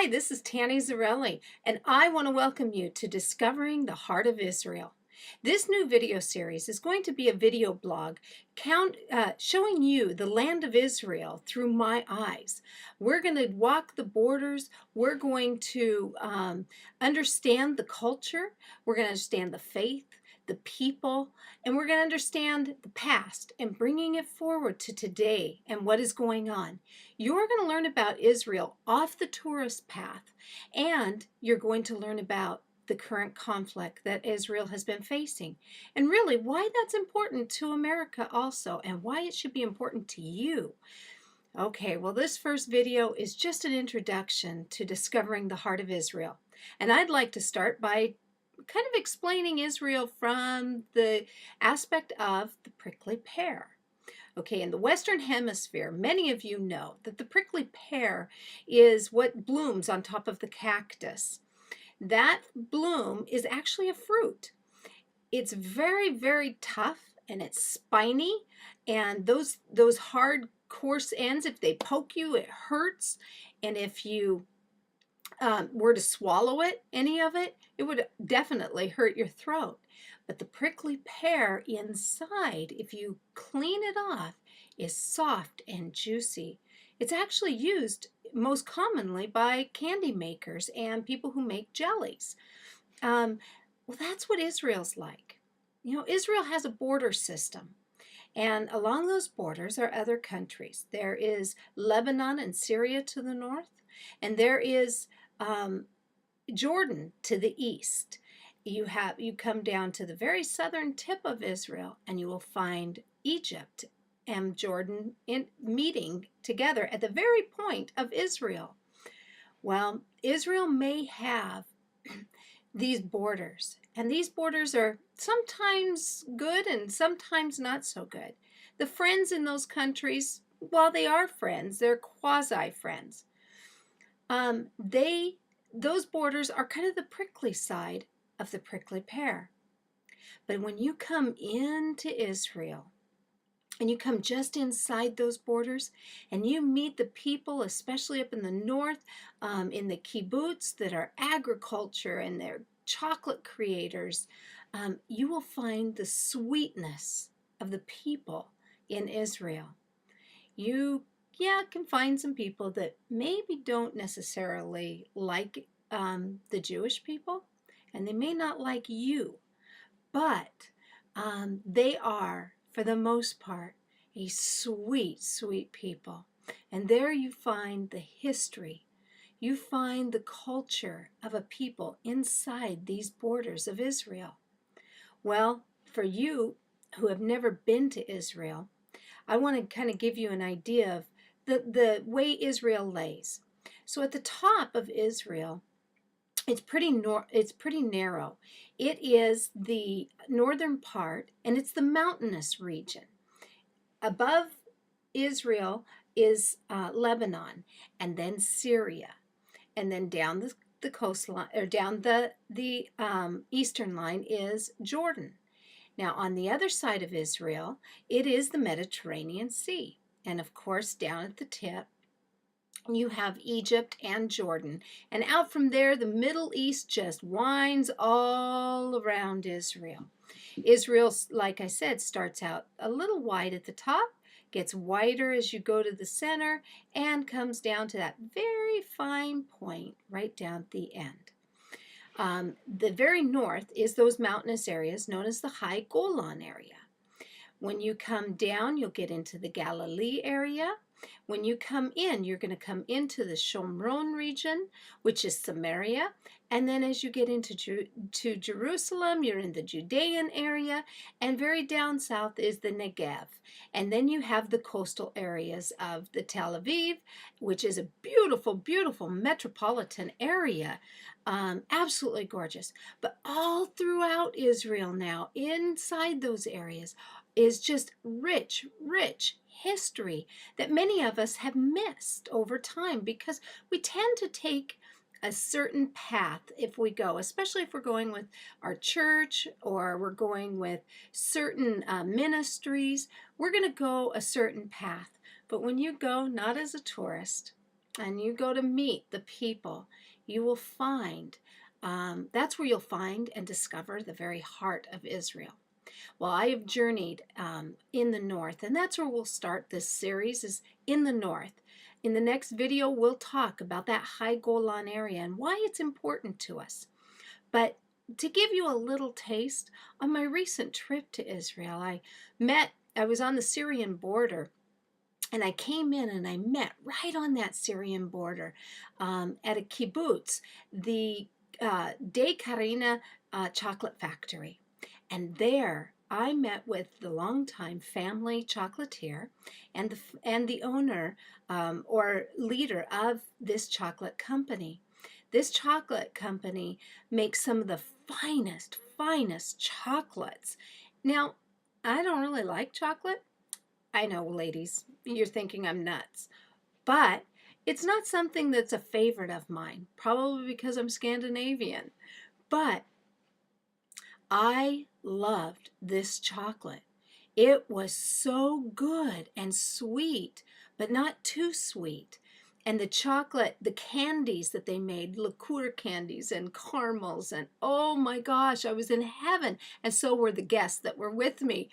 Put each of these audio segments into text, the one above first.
Hi, this is Tanny Zarelli, and I want to welcome you to Discovering the Heart of Israel. This new video series is going to be a video blog showing you the land of Israel through my eyes. We're going to walk the borders. We're going to understand the culture. We're going to understand the faith, the people, and we're going to understand the past and bringing it forward to today and what is going on. You're going to learn about Israel off the tourist path, and you're going to learn about the current conflict that Israel has been facing, and really why that's important to America also, and why it should be important to you. Okay, well, this first video is just an introduction to discovering the heart of Israel. And I'd like to start by kind of explaining Israel from the aspect of the prickly pear. Okay, in the Western Hemisphere, many of you know that the prickly pear is what blooms on top of the cactus. That bloom is actually a fruit. It's very, very tough and it's spiny, and those hard, coarse ends, if they poke you, it hurts. And if you were to swallow it, any of it, it would definitely hurt your throat. But the prickly pear inside, if you clean it off, is soft and juicy. It's actually used most commonly by candy makers and people who make jellies. Well, that's what Israel's like. You know, Israel has a border system. And along those borders are other countries. There is Lebanon and Syria to the north, and there is Jordan to the east. You come down to the very southern tip of Israel, and you will find Egypt and Jordan meeting together at the very point of Israel. Well, Israel may have these borders, and these borders are sometimes good and sometimes not so good. The friends in those countries, while they are friends, they're quasi-friends. Those borders are kind of the prickly side of the prickly pear. But when you come into Israel, and you come just inside those borders, and you meet the people, especially up in the north, in the kibbutz that are agriculture and they're chocolate creators, you will find the sweetness of the people in Israel. You can find some people that maybe don't necessarily like the Jewish people, and they may not like you, but they are, for the most part, a sweet, sweet people. And there you find the history. You find the culture of a people inside these borders of Israel. Well, for you who have never been to Israel, I want to kind of give you an idea of the way Israel lays. So at the top of Israel, it's pretty narrow. It is the northern part, and it's the mountainous region. Above Israel is Lebanon, and then Syria, and then down the coastline, or down the eastern line, is Jordan. Now, on the other side of Israel, it is the Mediterranean Sea. And of course, down at the tip, you have Egypt and Jordan. And out from there, the Middle East just winds all around Israel. Israel, like I said, starts out a little wide at the top, gets wider as you go to the center, and comes down to that very fine point right down at the end. The very north is those mountainous areas known as the High Golan area. When you come down, you'll get into the Galilee area. When you come in, you're going to come into the Shomron region, which is Samaria. And then as you get into Jerusalem, you're in the Judean area. And very down south is the Negev. And then you have the coastal areas of the Tel Aviv, which is a beautiful, beautiful metropolitan area. Absolutely gorgeous. But all throughout Israel now, inside those areas, is just rich, rich history that many of us have missed over time, because we tend to take a certain path if we go, especially if we're going with our church or we're going with certain ministries. We're going to go a certain path. But when you go not as a tourist, and you go to meet the people, you will find, that's where you'll find and discover the very heart of Israel. Well, I have journeyed in the north, and that's where we'll start this series, is in the north. In the next video, we'll talk about that high Golan area and why it's important to us. But to give you a little taste, on my recent trip to Israel, I was on the Syrian border, and I came in and I met right on that Syrian border at a kibbutz, the De Karina chocolate factory. And there I met with the longtime family chocolatier and the owner or leader of this chocolate company. This chocolate company makes some of the finest chocolates. Now, I don't really like chocolate. I know, ladies, you're thinking I'm nuts, but it's not something that's a favorite of mine, probably because I'm Scandinavian. But I loved this chocolate. It was so good and sweet, but not too sweet. And the chocolate, the candies that they made, liqueur candies and caramels, and oh my gosh, I was in heaven. And so were the guests that were with me.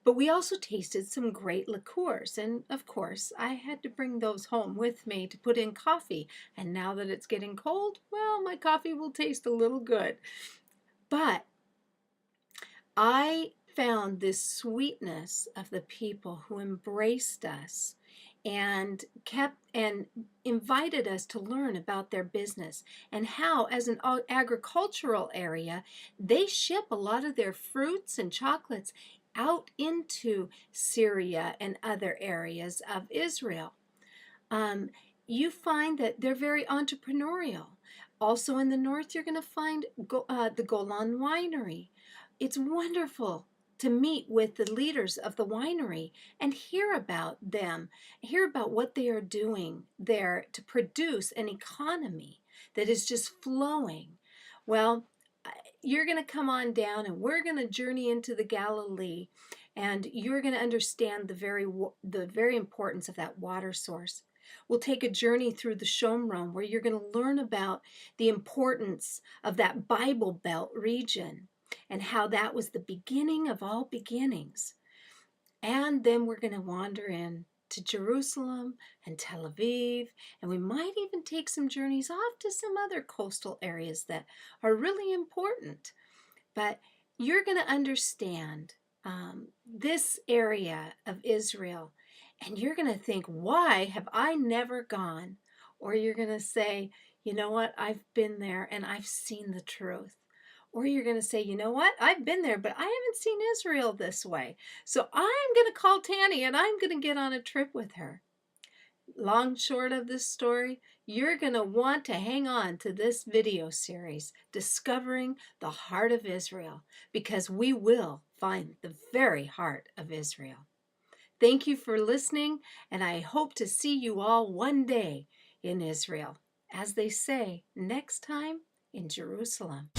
But we also tasted some great liqueurs, and of course, I had to bring those home with me to put in coffee. And now that it's getting cold, well, my coffee will taste a little good. But I found this sweetness of the people who embraced us and kept and invited us to learn about their business and how, as an agricultural area, they ship a lot of their fruits and chocolates out into Syria and other areas of Israel. You find that they're very entrepreneurial. Also in the north, you're going to find the Golan Winery. It's wonderful to meet with the leaders of the winery and hear about them, hear about what they are doing there to produce an economy that is just flowing. Well, you're going to come on down and we're going to journey into the Galilee, and you're going to understand the very importance of that water source. We'll take a journey through the Shomron, where you're going to learn about the importance of that Bible Belt region and how that was the beginning of all beginnings. And then we're going to wander in to Jerusalem and Tel Aviv, and we might even take some journeys off to some other coastal areas that are really important. But you're going to understand this area of Israel, and you're going to think, why have I never gone? Or you're going to say, you know what, I've been there and I've seen the truth. Or you're going to say, you know what, I've been there, but I haven't seen Israel this way. So I'm going to call Tanny and I'm going to get on a trip with her. Long short of this story, you're going to want to hang on to this video series, Discovering the Heart of Israel, because we will find the very heart of Israel. Thank you for listening, and I hope to see you all one day in Israel. As they say, next time in Jerusalem.